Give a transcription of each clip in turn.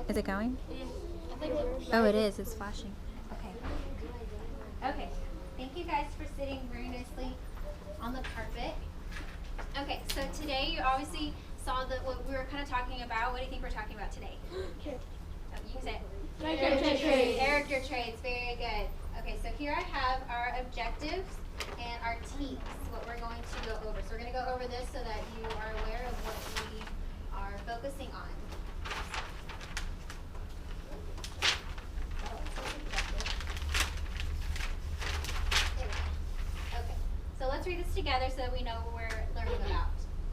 Is it going? Yeah. Oh, it is. It's flashing. Okay. Okay. Thank you guys for sitting very nicely on the carpet. Okay, so today you obviously saw what we were kind of talking about. What do you think we're talking about today? Oh, you can say it. Character traits. Character traits. Very good. Okay, so here I have our objectives and our teams, what we're going to go over. So we're going to go over this so that you are aware of what we are focusing on. Okay, so let's read this together so that we know what we're learning about.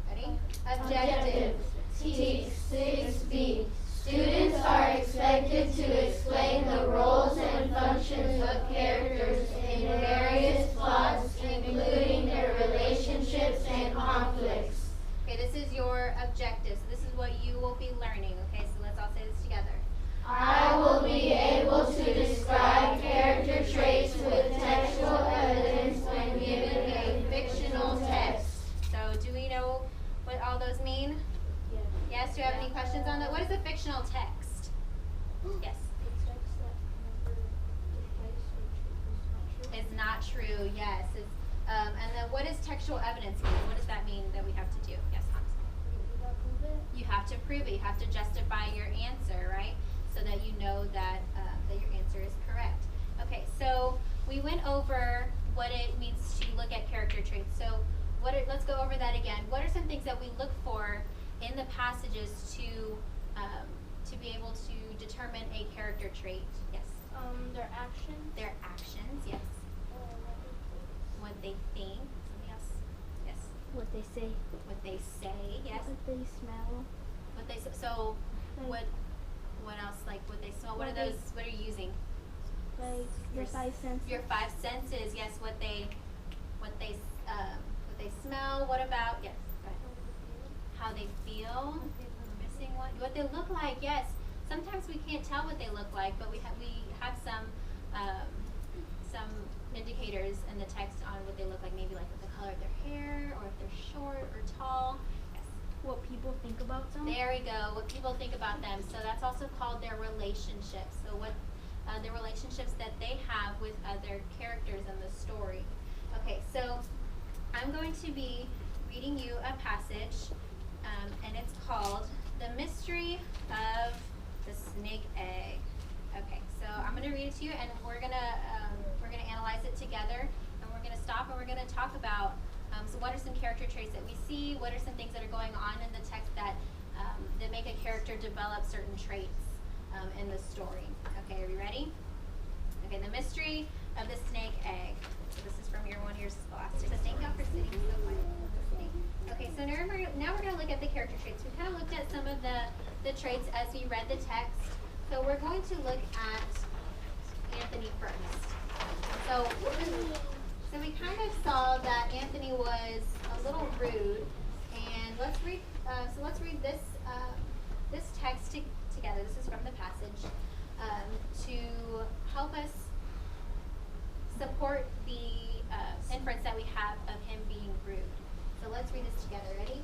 Ready? Objectives. T. 6B. Students are expected to explain the roles and functions of characters in various plots, including their relationships and conflicts. Okay, this is your objective. So this is what you will be learning. Okay, so let's all say this together. I will be able to describe character traits with textual evidence when given a fictional text. So do we know what all those mean? Yes, do you have any questions on that? What is a fictional text? Yes. It's not true, yes. And then what does textual evidence mean? What does that mean that we have to do? Yes, Hans? You have to prove it. You have to justify your answer, right? So that you know that, that your answer is correct. Okay, so we went over what it means to look at character traits. So let's go over that again. What are some things that we look for in the passages to be able to determine a character trait? Yes. Their actions. Their actions, yes. What they think. Somebody else? Yes. What they say. What they say, yes. What they smell. What they so what else? Like what they smell. What are those? What are you using? Like your five senses. Your five senses, yes. What they smell. What about yes? How they feel. Missing one. What they look like, yes. Sometimes we can't tell what they look like, but we have some indicators in the text on what they look like. Maybe like the color of their hair, or if they're short or tall. Yes. What people think about them. There we go. What people think about them. So that's also called their relationships. So what the relationships that they have with other characters in the story. Okay, so I'm going to be reading you a passage. And it's called The Mystery of the Snake Egg. Okay, so I'm going to read it to you, and we're going to analyze it together, and we're going to stop and we're going to talk about so what are some character traits that we see, what are some things that are going on in the text that make a character develop certain traits in the story. Okay, are we ready? Okay, The Mystery of the Snake Egg. So this is from one of your scholastics. So thank y'all for sitting so quietly. Okay, so now we're going to look at the character traits. We kind of looked at some of the traits as we read the text. So we're going to look at Anthony first. So we kind of saw that Anthony was a little rude, and let's read this text together. This is from the passage to help us support the inference that we have of him being rude. So let's read this together. Ready?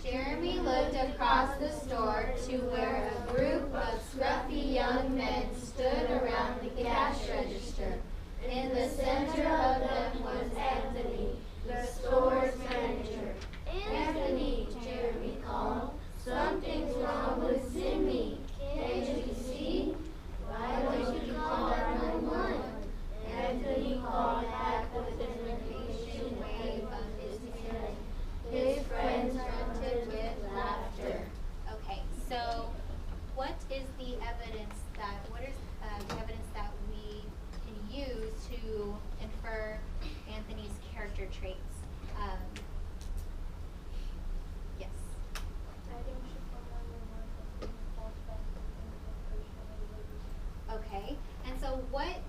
Jeremy looked across the store to where a group of scruffy young men stood around the cash register. In the center of them was Anthony, the store's manager. Anthony, Jeremy called, something's wrong with Simi. Can't you see? Why don't you call 911? Anthony called back with an impatient wave of his hand. His friends grunted with laughter. Okay, so what is the evidence that we can use to infer Anthony's character traits? Yes. I think we should call 911 false back. Okay, and so what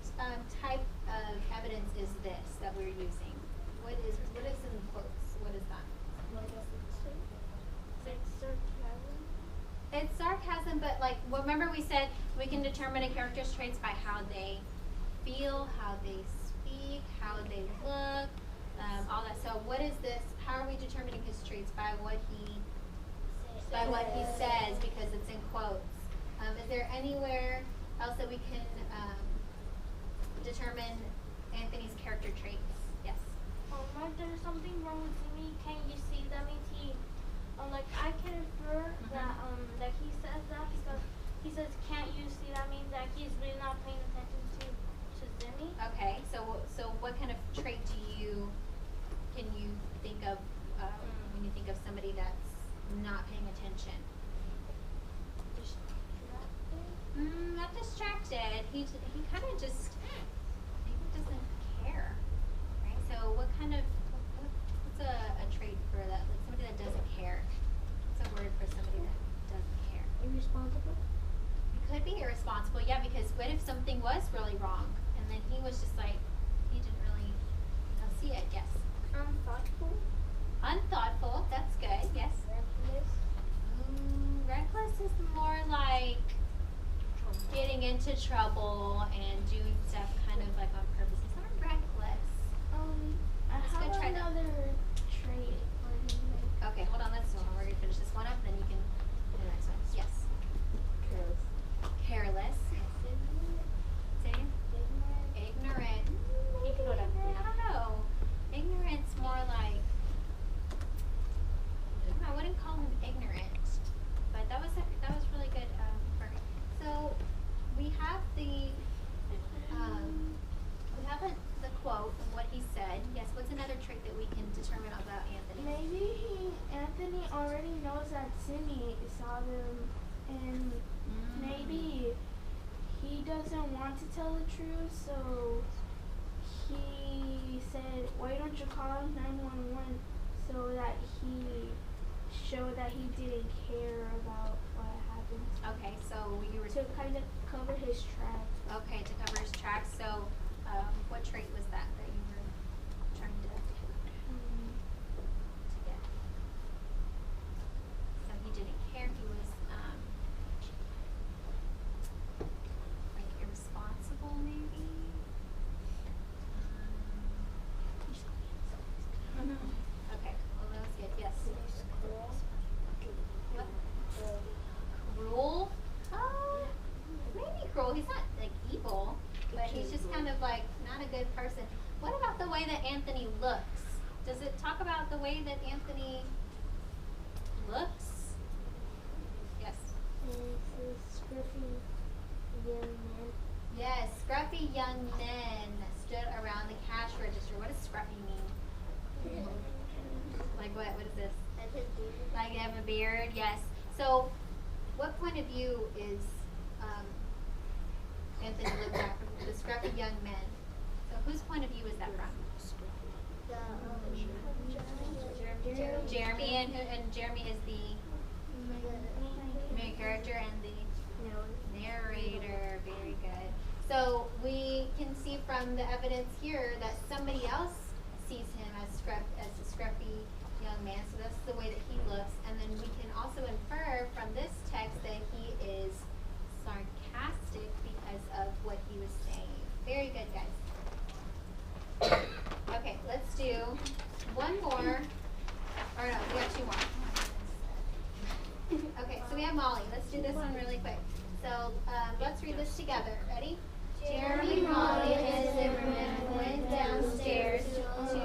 type of evidence is this that we're using? What is in quotes? What is that? It's sarcasm. It's sarcasm, but like, remember we said we can determine a character's traits by how they feel, how they speak, how they look, all that. So what is this? How are we determining his traits? By what he says, because it's in quotes. Is there anywhere else that we can determine Anthony's character traits? Yes. Like there's something wrong with Jimmy. Can you see that means he, like I can infer that he says that because he says, "Can't you see?" That means that he's really not paying attention to Jimmy. Okay. So what kind of trait can you think of when you think of somebody that's not paying attention? Not distracted. He kind of just maybe doesn't care, right? So what's a trait for that? Like somebody that doesn't care. What's a word for somebody that doesn't care? Irresponsible? It could be irresponsible, yeah. Because what if something was really wrong and then he was just like he didn't really see it? Yes. Unthoughtful. Unthoughtful. That's good. Yes. Reckless. Reckless is more like getting into trouble and doing stuff kind of like on purpose. It's not reckless. How go try that. another trait for him? Okay, hold on. We're gonna finish this one up, then you can do the next one. Yes. Careless. Careless. Say it. Ignorant. I don't know. Ignorant's more like I wouldn't call him ignorant, but that was really good. So we have the the quote of what he said. Yes. What's another trait that we can determine about Anthony? Maybe Anthony already knows that Jimmy saw them, and maybe he doesn't want to tell the truth, so he said, "Why don't you call 911?" so that he showed that he didn't care about what happened. Okay, so you were To kind of cover his tracks. okay to cover his tracks. So, what trait was that you were trying to get? So he didn't care. He was like irresponsible, maybe. Okay, well that was good. Yes. What? Cruel? Maybe cruel. He's not like evil, but he's just kind of like not a good person. What about the way that Anthony looks? Does it talk about the way that Anthony looks? Yes. Scruffy young man. Yes, scruffy young men stood around the cash register. What does scruffy mean? Like what? What is this? Like you have a beard? Yes. So, what point of view is Anthony looked at from the scruffy young men? So, whose point of view is that from? Jeremy, and Jeremy is the main character and the narrator. Very good. So we can see from the evidence here that somebody else sees him as a scruffy young man. So that's the way that he looks. And then we can also infer from this text that he is sarcastic because of what he was saying. Very good, guys. Okay, let's do one more. Or no, we got two more. Okay, so we have Molly. Let's do this one really quick. So let's read this together. Ready? Jeremy, Molly, and Zimmerman went downstairs to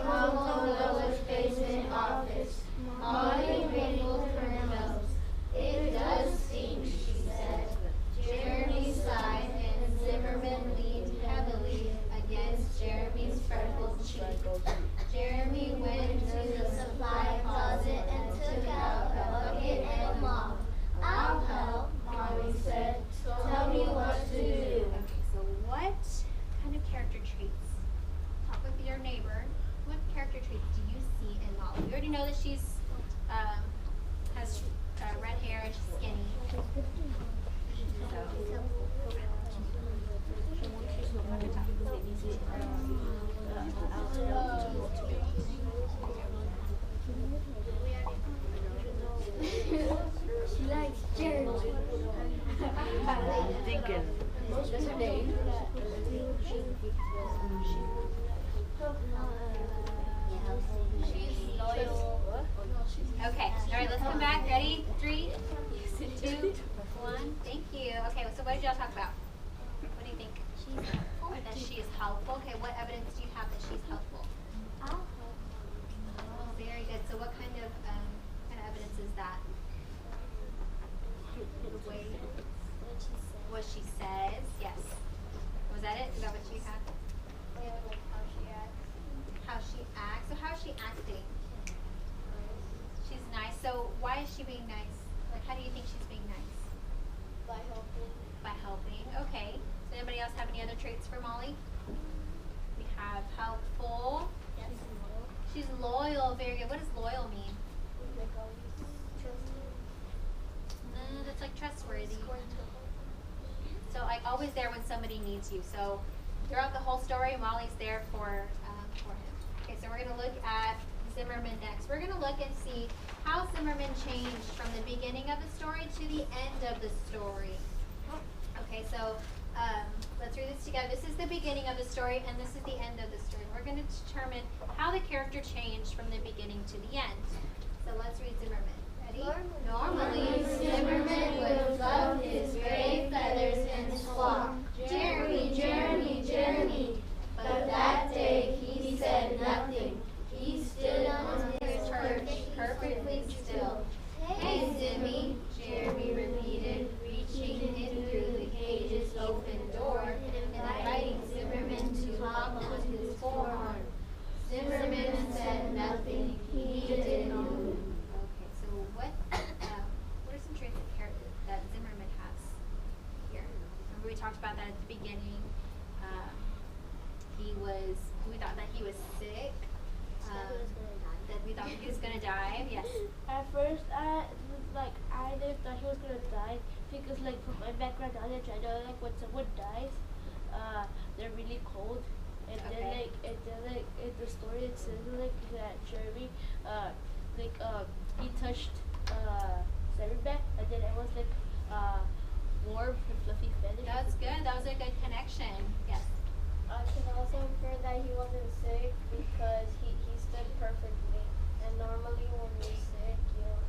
Uncle Noah's basement office. Molly wrinkled her nose. "It does stink," she said. Jeremy sighed, and Zimmerman leaned heavily against Jeremy's freckled cheek. Jeremy went to the supply closet and took out a bucket and mop. "I'll help," Molly said. "Tell me what to do." Okay, so what kind of character traits? Talk with your neighbor. What character traits do you see in Molly? We already know that she's has red hair and she's skinny. She likes Jeremy. Thinking. What's her name? She's loyal. Okay, all right, let's come back. Ready? 3, 2, 1. Thank you. what did y'all talk about? What do you think? She's helpful. That she is helpful. Okay, what evidence do you have that she's helpful? I'll help. Oh, very good. So what kind of evidence is that? The way what she says. Yes. Was that it? Is that what you had? Yeah, like how she acts. How she acts. So how is she acting? She's nice. So why is she being nice? Like, how do you think she's being nice? By helping. By helping. Okay. Does anybody else have any other traits for Molly? We have helpful. Yes. She's loyal. Very good. What does loyal mean? Like always trusting. That's like trustworthy. So like always there when somebody needs you. So throughout the whole story, Molly's there for him. Okay, so we're gonna look at Zimmerman next. We're gonna look and see how Zimmerman changed from the beginning of the story to the end of the story. Okay, so let's read this together. This is the beginning of the story, and this is the end of the story. We're going to determine how the character changed from the beginning to the end. So let's read Zimmerman. Ready? Normally, Zimmerman would fluff his gray feathers and squawk, Jeremy, Jeremy, Jeremy. But that day he said nothing. He stood on his perch, perfectly still. Hey, Zimmy, Jeremy repeated, reaching in through the cage's open door and inviting Zimmerman to hop on his forehorn. Zimmerman said nothing. He didn't move. Okay, so what are some traits that Zimmerman has here? Remember we talked about that at the beginning. We thought that he was sick. That we thought he was going to die. Yes. At first, I didn't thought he was gonna die because, like, from my background knowledge, I know like when someone dies, they're really cold, and Okay. then in the story it says like that Jeremy, he touched Sarah's back, and then it was like warm and fluffy feathers. That's good. That was a good connection. Yes. I can also infer that he wasn't sick because he stood perfectly. And normally when you're sick, you're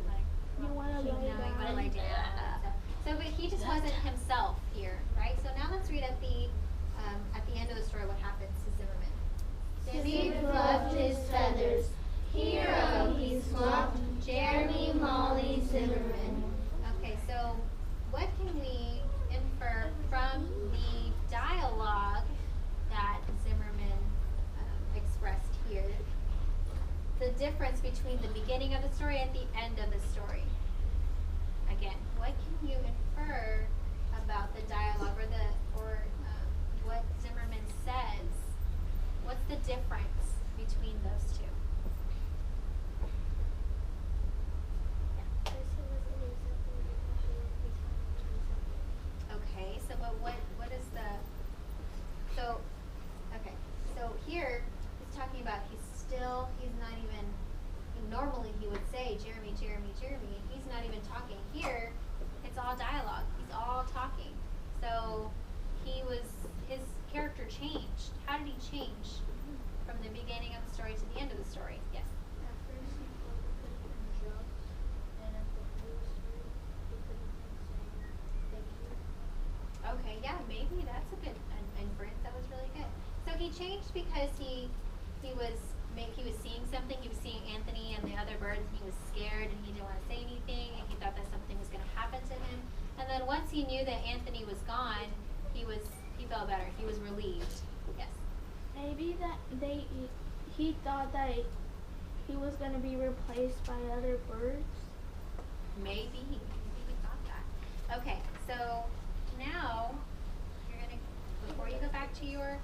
like You wanna No, lay you wanna lay down. down. So, but he just wasn't himself here, right? So now let's read at the end of the story what happens to Zimmerman. Zimmy fluffed his feathers. Hero, he squawked, Jeremy Molly Zimmerman. Okay, so what can we infer from the dialogue that Zimmerman expressed here? The difference between the beginning of the story and the end of the story. Again, what can you infer about the dialogue or what Zimmerman says? What's the difference between those two? Okay, so but what is the so here he's talking about he's not even normally he would say Jeremy, Jeremy, Jeremy, and he's not even talking. Here it's all dialogue. He's all talking. So his character changed. How did he change from the beginning of the story to the end of the story? Yes. At first he couldn't jump, and at the end of the story he couldn't say thank you. Okay, yeah, maybe that's a good inference. That was really good. So he changed because he was seeing something. He was seeing Anthony and the other birds, and he was scared, and he didn't want to say anything, and he thought that something was going to happen to him. And then once he knew that Anthony was gone, he felt better. He was relieved. Yes. Maybe that he thought that he was gonna be replaced by other birds. Maybe he thought that. Okay, so now you're gonna before you go back to your